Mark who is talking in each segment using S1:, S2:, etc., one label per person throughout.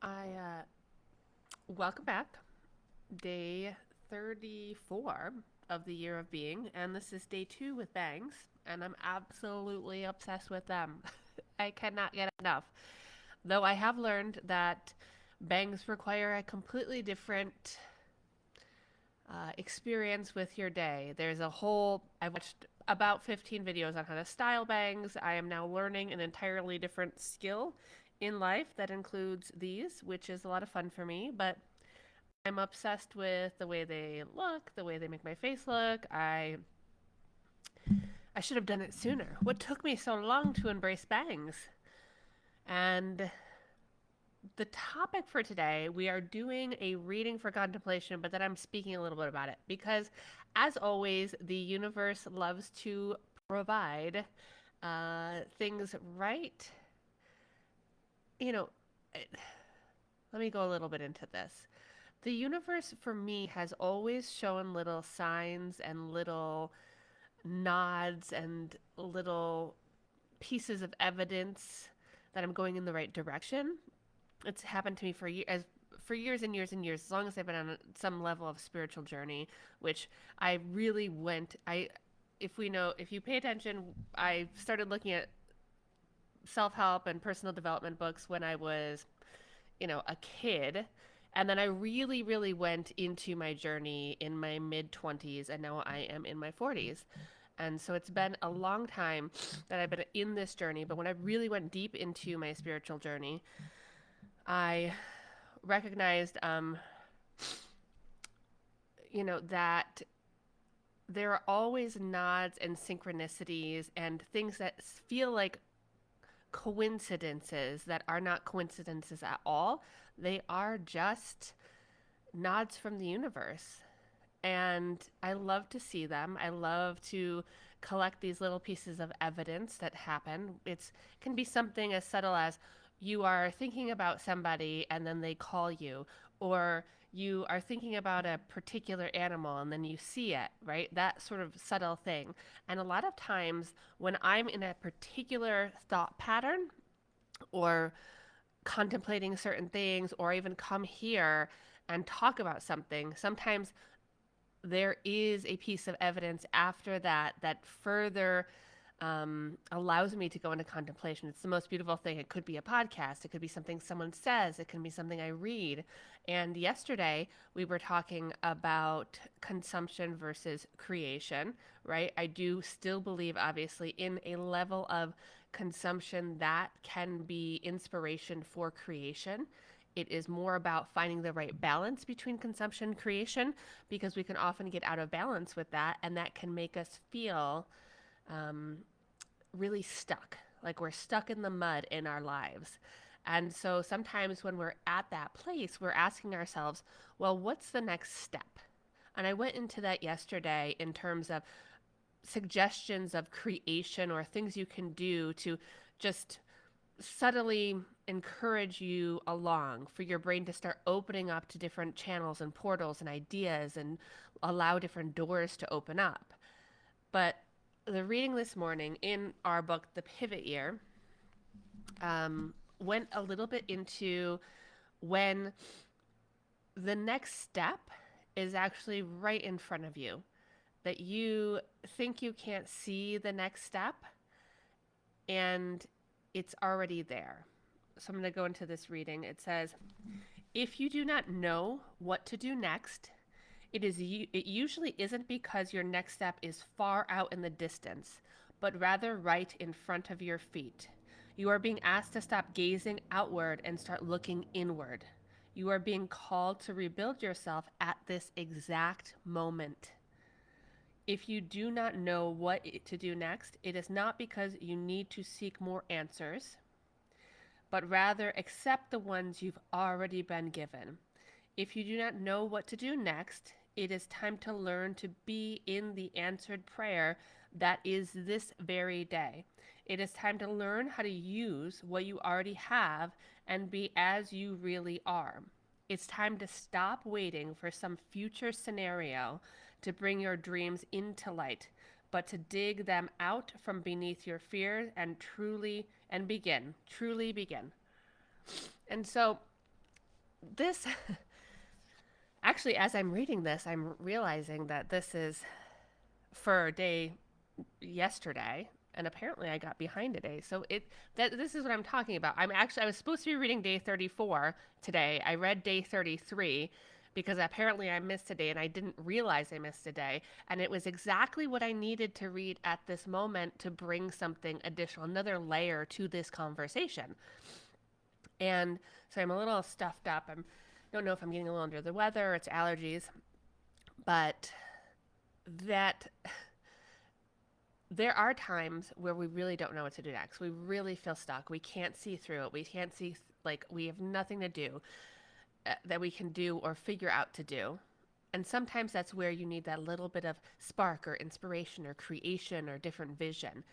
S1: I welcome back. Day 34 of the year of being, and this is day 2 with bangs, and I'm absolutely obsessed with them. I cannot get enough. Though I have learned that bangs require a completely different experience with your day. I've watched about 15 videos on how to style bangs. I am now learning an entirely different skill in life that includes these, which is a lot of fun for me, but I'm obsessed with the way they look, the way they make my face look. I should have done it sooner. What took me so long to embrace bangs? And the topic for today, we are doing a reading for contemplation, but then I'm speaking a little bit about it because, as always, the universe loves to provide things right. You know, let me go a little bit into this. The universe for me has always shown little signs and little nods and little pieces of evidence that I'm going in the right direction. It's happened to me for years and years and years, as long as I've been on some level of spiritual journey, which I really went. If you pay attention, I started looking at self help and personal development books when I was, a kid. And then I really, really went into my journey in my mid 20s, and now I am in my 40s. And so it's been a long time that I've been in this journey. But when I really went deep into my spiritual journey, I recognized, that there are always nods and synchronicities and things that feel like coincidences that are not coincidences at all. They are just nods from the universe. And I love to see them. I love to collect these little pieces of evidence that happen. It can be something as subtle as you are thinking about somebody and then they call you, or you are thinking about a particular animal and then you see it, right? That sort of subtle thing. And a lot of times when I'm in a particular thought pattern or contemplating certain things, or even come here and talk about something, sometimes there is a piece of evidence after that further allows me to go into contemplation. It's the most beautiful thing. It could be a podcast, it could be something someone says, it can be something I read. And yesterday we were talking about consumption versus creation, right? I do still believe, obviously, in a level of consumption that can be inspiration for creation. It is more about finding the right balance between consumption and creation, because we can often get out of balance with that, and that can make us feel um, really stuck, like we're stuck in the mud in our lives. And so sometimes when we're at that place, we're asking ourselves, well, what's the next step? And I went into that yesterday in terms of suggestions of creation or things you can do to just subtly encourage you along, for your brain to start opening up to different channels and portals and ideas and allow different doors to open up. But the reading this morning in our book, The Pivot Year, went a little bit into when the next step is actually right in front of you, that you think you can't see the next step, and it's already there. So I'm going to go into this reading. It says, if you do not know what to do next, it usually isn't because your next step is far out in the distance, but rather right in front of your feet. You are being asked to stop gazing outward and start looking inward. You are being called to rebuild yourself at this exact moment. If you do not know what to do next, it is not because you need to seek more answers, but rather accept the ones you've already been given. If you do not know what to do next, it is time to learn to be in the answered prayer that is this very day. It is time to learn how to use what you already have and be as you really are. It's time to stop waiting for some future scenario to bring your dreams into light, but to dig them out from beneath your fears and truly begin. And so this actually, as I'm reading this, I'm realizing that this is for day yesterday, and apparently I got behind a day. So this is what I'm talking about. I was supposed to be reading day 34 today. I read day 33 because apparently I missed a day and I didn't realize I missed a day, and it was exactly what I needed to read at this moment to bring something additional, another layer to this conversation. And so I'm a little stuffed up. I don't know if I'm getting a little under the weather or it's allergies, but that there are times where we really don't know what to do next. We really feel stuck. We can't see through it. We can't see, like, we have nothing to do that we can do or figure out to do. And sometimes that's where you need that little bit of spark or inspiration or creation or different vision.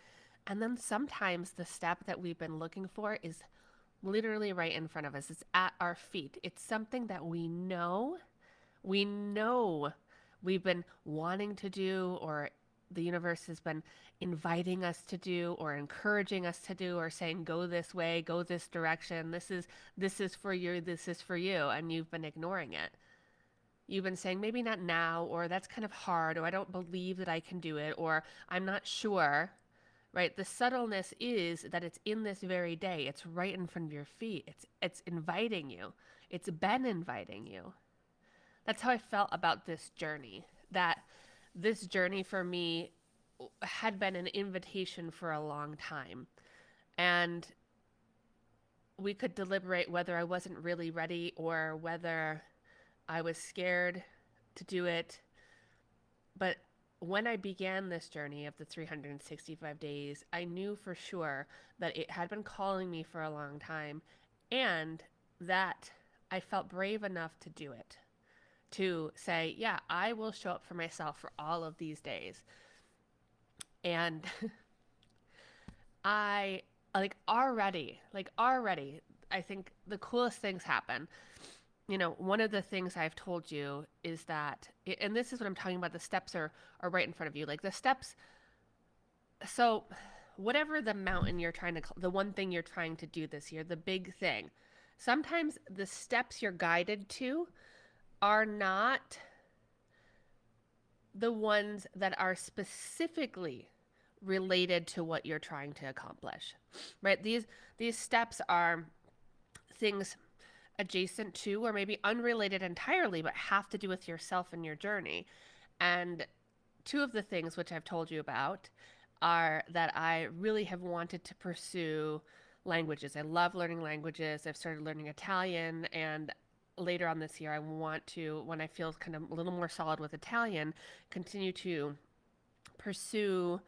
S1: And then sometimes the step that we've been looking for is literally right in front of us. It's at our feet. It's something that we know we've been wanting to do, or the universe has been inviting us to do, or encouraging us to do, or saying go this way, go this direction. This is for you, this is for you, and you've been ignoring it. You've been saying maybe not now, or that's kind of hard, or I don't believe that I can do it, or I'm not sure. Right? The subtleness is that it's in this very day. It's right in front of your feet. It's inviting you. It's been inviting you. That's how I felt about this journey. That this journey for me had been an invitation for a long time. And we could deliberate whether I wasn't really ready or whether I was scared to do it. But when I began this journey of the 365 days, I knew for sure that it had been calling me for a long time, and that I felt brave enough to do it. To say, yeah, I will show up for myself for all of these days. And I already, I think the coolest things happen. One of the things I've told you is that, and this is what I'm talking about, the steps are right in front of you. Like the steps, so whatever the mountain the one thing you're trying to do this year, the big thing, sometimes the steps you're guided to are not the ones that are specifically related to what you're trying to accomplish. Right? These steps are things adjacent to or maybe unrelated entirely, but have to do with yourself and your journey. And two of the things which I've told you about are that I really have wanted to pursue languages. I love learning languages. I've started learning Italian, and later on this year I want to, when I feel kind of a little more solid with Italian, continue to pursue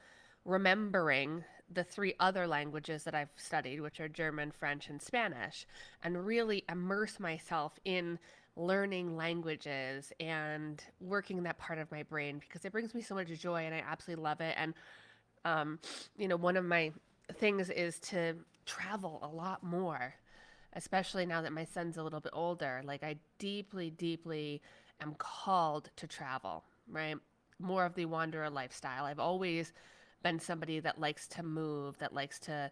S1: remembering the three other languages that I've studied, which are German, French, and Spanish, and really immerse myself in learning languages and working that part of my brain because it brings me so much joy and I absolutely love it. And, one of my things is to travel a lot more, especially now that my son's a little bit older. Like, I deeply, deeply am called to travel, right? More of the wanderer lifestyle. I've always been somebody that likes to move, that likes to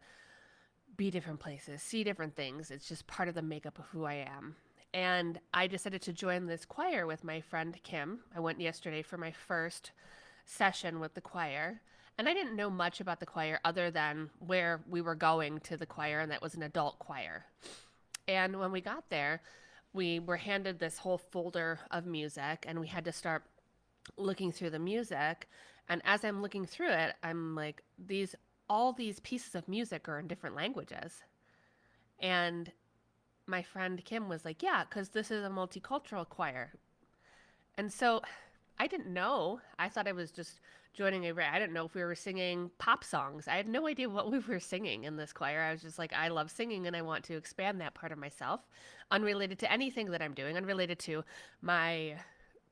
S1: be different places, see different things. It's just part of the makeup of who I am. And I decided to join this choir with my friend Kim. I went yesterday for my first session with the choir. And I didn't know much about the choir other than where we were going to the choir, and that was an adult choir. And when we got there, we were handed this whole folder of music, and we had to start looking through the music. And as I'm looking through it, I'm like, all these pieces of music are in different languages. And my friend Kim was like, yeah, because this is a multicultural choir. And so I didn't know. I thought I was just joining I didn't know if we were singing pop songs. I had no idea what we were singing in this choir. I was just like, I love singing and I want to expand that part of myself, unrelated to anything that I'm doing, unrelated to my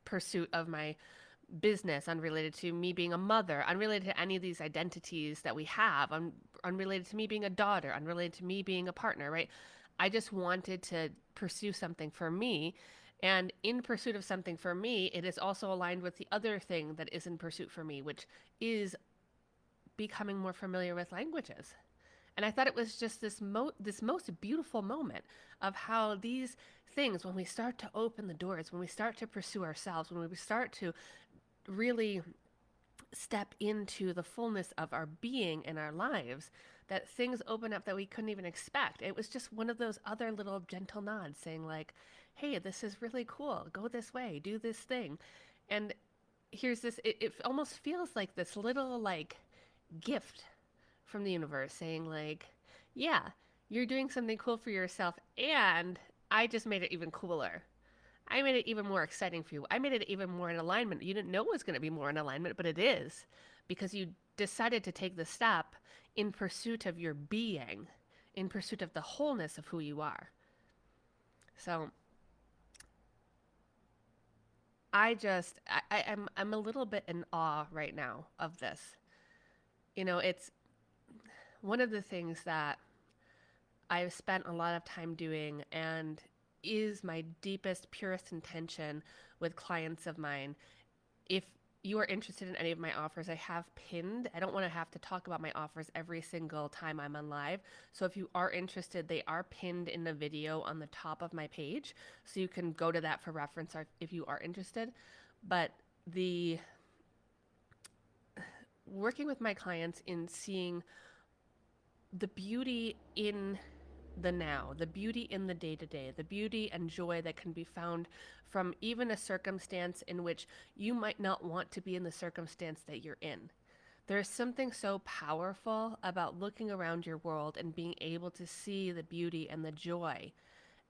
S1: pursuit of my business, unrelated to me being a mother, unrelated to any of these identities that we have, unrelated to me being a daughter, unrelated to me being a partner, right? I just wanted to pursue something for me. And in pursuit of something for me, it is also aligned with the other thing that is in pursuit for me, which is becoming more familiar with languages And I thought it was just this most beautiful moment of how these things, when we start to open the doors, when we start to pursue ourselves, when we start to really step into the fullness of our being and our lives, that things open up that we couldn't even expect. It was just one of those other little gentle nods saying, like, hey, this is really cool. Go this way, do this thing. And here's this, it almost feels like this little, like, gift from the universe saying, like, yeah, you're doing something cool for yourself, and I just made it even cooler. I made it even more exciting for you. I made it even more in alignment. You didn't know it was going to be more in alignment, but it is, because you decided to take the step in pursuit of your being, in pursuit of the wholeness of who you are. So I'm a little bit in awe right now of this. It's one of the things that I've spent a lot of time doing, and is my deepest, purest intention with clients of mine. If you are interested in any of my offers, I have pinned. I don't want to have to talk about my offers every single time I'm on live. So if you are interested, they are pinned in the video on the top of my page. So you can go to that for reference if you are interested. But the working with my clients in seeing the beauty in the now, the beauty in the day to day, the beauty and joy that can be found from even a circumstance in which you might not want to be in the circumstance that you're in. There's something so powerful about looking around your world and being able to see the beauty and the joy.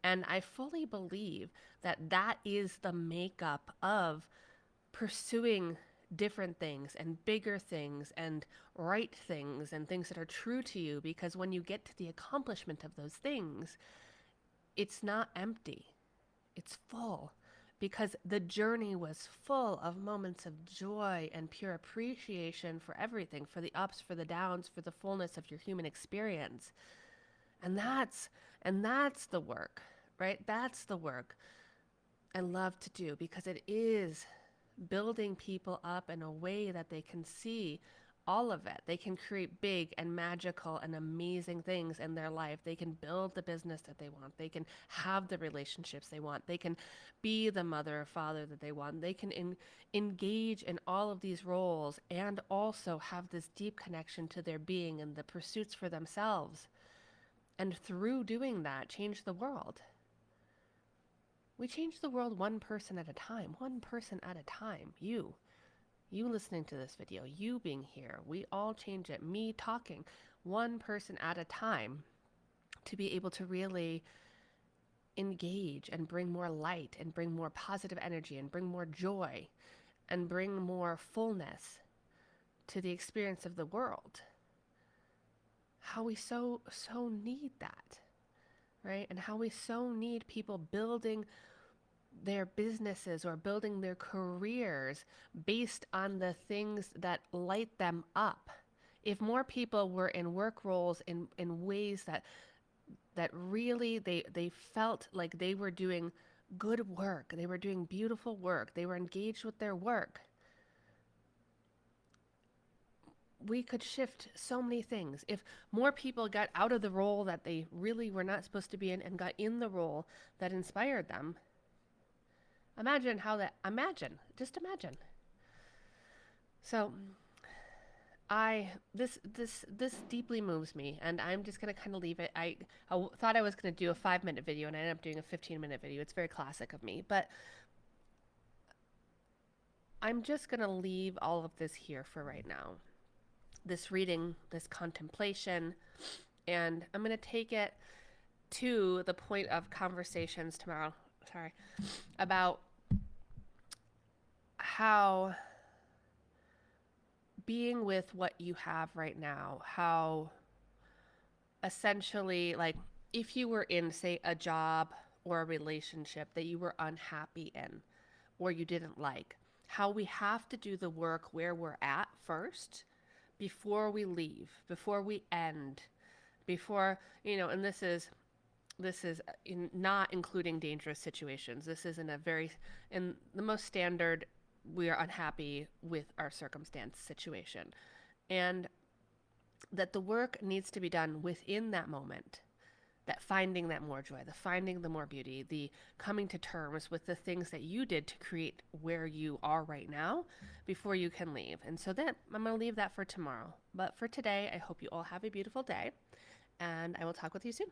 S1: And I fully believe that that is the makeup of pursuing different things and bigger things and right things and things that are true to you, because when you get to the accomplishment of those things, it's not empty, it's full, because the journey was full of moments of joy and pure appreciation for everything, for the ups, for the downs, for the fullness of your human experience. And that's the work, right? That's the work I love to do, because it is building people up in a way that they can see all of it. They can create big and magical and amazing things in their life. They can build the business that they want. They can have the relationships they want. They can be the mother or father that they want. They can engage in all of these roles and also have this deep connection to their being and the pursuits for themselves. And through doing that, change the world. We change the world one person at a time, one person at a time. You listening to this video, you being here, we all change it. Me talking, one person at a time, to be able to really engage and bring more light and bring more positive energy and bring more joy and bring more fullness to the experience of the world. How we so need that, right? And how we so need people building their businesses or building their careers based on the things that light them up. If more people were in work roles in ways that really they felt like they were doing good work, they were doing beautiful work, they were engaged with their work, we could shift so many things. If more people got out of the role that they really were not supposed to be in and got in the role that inspired them, just imagine. So this deeply moves me, and I'm just gonna kind of leave it. I thought I was gonna do a 5-minute video, and I ended up doing a 15-minute video. It's very classic of me, but I'm just gonna leave all of this here for right now. This reading, this contemplation, and I'm gonna take it to the point of conversations tomorrow. Sorry, about how being with what you have right now, how essentially, like, if you were in, say, a job or a relationship that you were unhappy in or you didn't like, how we have to do the work where we're at first before we leave, before we end, before, and this is not including dangerous situations. This is in the most standard, we are unhappy with our circumstance situation. And that the work needs to be done within that moment, that finding that more joy, the finding the more beauty, the coming to terms with the things that you did to create where you are right now before you can leave. And so then I'm going to leave that for tomorrow. But for today, I hope you all have a beautiful day, and I will talk with you soon.